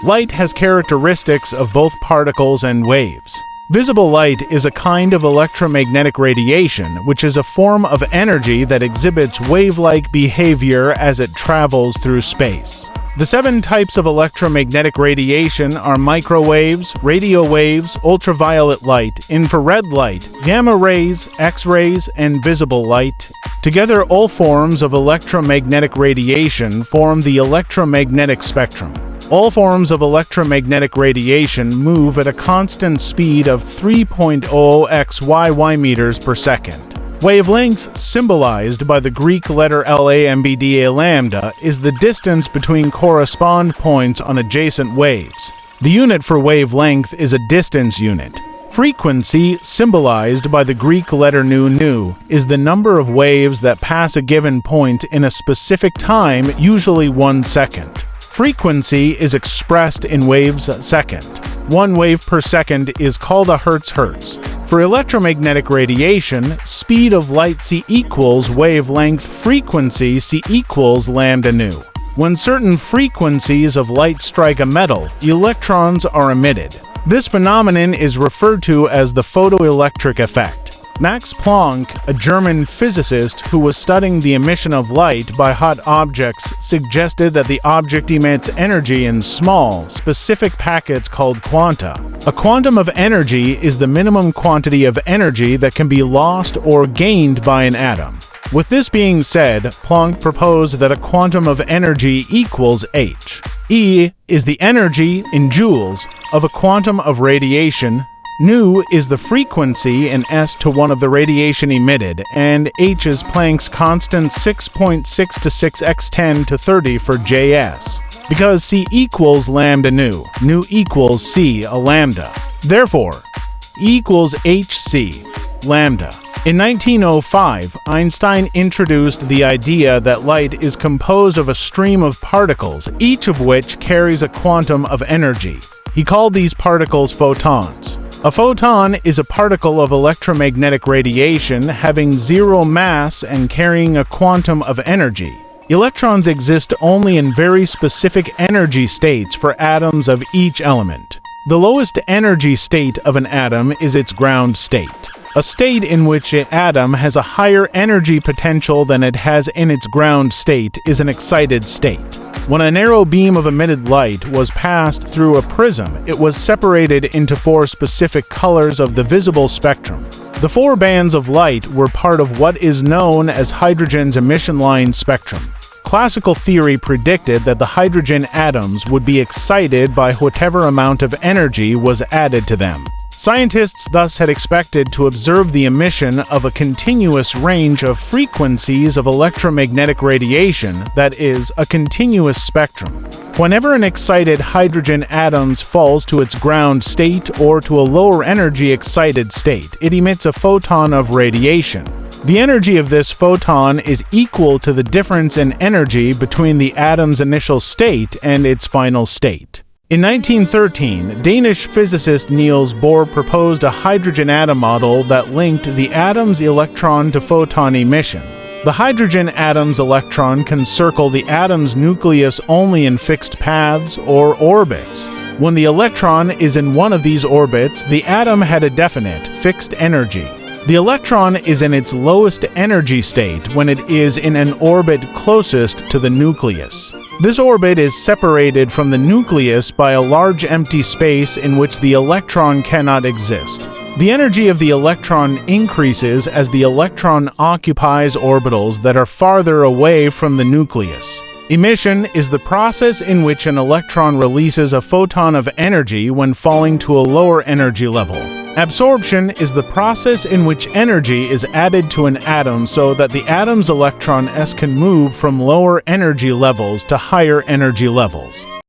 Light has characteristics of both particles and waves. Visible light is a kind of electromagnetic radiation, which is a form of energy that exhibits wave-like behavior as it travels through space. The 7 types of electromagnetic radiation are microwaves, radio waves, ultraviolet light, infrared light, gamma rays, X-rays, and visible light. Together, all forms of electromagnetic radiation form the electromagnetic spectrum. All forms of electromagnetic radiation move at a constant speed of 3.0 xyy meters per second. Wavelength, symbolized by the Greek letter lambda lambda, is the distance between correspond points on adjacent waves. The unit for wavelength is a distance unit. Frequency, symbolized by the Greek letter nu, is the number of waves that pass a given point in a specific time, usually 1 second. Frequency is expressed in waves a second. 1 wave per second is called a hertz. For electromagnetic radiation, speed of light c equals wavelength frequency c equals lambda nu. When certain frequencies of light strike a metal, electrons are emitted. This phenomenon is referred to as the photoelectric effect. Max Planck, a German physicist who was studying the emission of light by hot objects, suggested that the object emits energy in small, specific packets called quanta. A quantum of energy is the minimum quantity of energy that can be lost or gained by an atom. With this being said, Planck proposed that a quantum of energy equals h. E is the energy, in joules, of a quantum of radiation. Nu is the frequency in S/1 of the radiation emitted, and h is Planck's constant 6.6 to 6x10 to 30 for Js. Because c equals lambda nu equals c a lambda. Therefore, E equals hc lambda. In 1905, Einstein introduced the idea that light is composed of a stream of particles, each of which carries a quantum of energy. He called these particles photons. A photon is a particle of electromagnetic radiation having 0 mass and carrying a quantum of energy. Electrons exist only in very specific energy states for atoms of each element. The lowest energy state of an atom is its ground state. A state in which an atom has a higher energy potential than it has in its ground state is an excited state. When a narrow beam of emitted light was passed through a prism, it was separated into 4 specific colors of the visible spectrum. The 4 bands of light were part of what is known as hydrogen's emission line spectrum. Classical theory predicted that the hydrogen atoms would be excited by whatever amount of energy was added to them. Scientists thus had expected to observe the emission of a continuous range of frequencies of electromagnetic radiation, that is, a continuous spectrum. Whenever an excited hydrogen atom falls to its ground state or to a lower energy excited state, it emits a photon of radiation. The energy of this photon is equal to the difference in energy between the atom's initial state and its final state. In 1913, Danish physicist Niels Bohr proposed a hydrogen atom model that linked the atom's electron to photon emission. The hydrogen atom's electron can circle the atom's nucleus only in fixed paths or orbits. When the electron is in one of these orbits, the atom had a definite, fixed energy. The electron is in its lowest energy state when it is in an orbit closest to the nucleus. This orbit is separated from the nucleus by a large empty space in which the electron cannot exist. The energy of the electron increases as the electron occupies orbitals that are farther away from the nucleus. Emission is the process in which an electron releases a photon of energy when falling to a lower energy level. Absorption is the process in which energy is added to an atom so that the atom's electron s can move from lower energy levels to higher energy levels.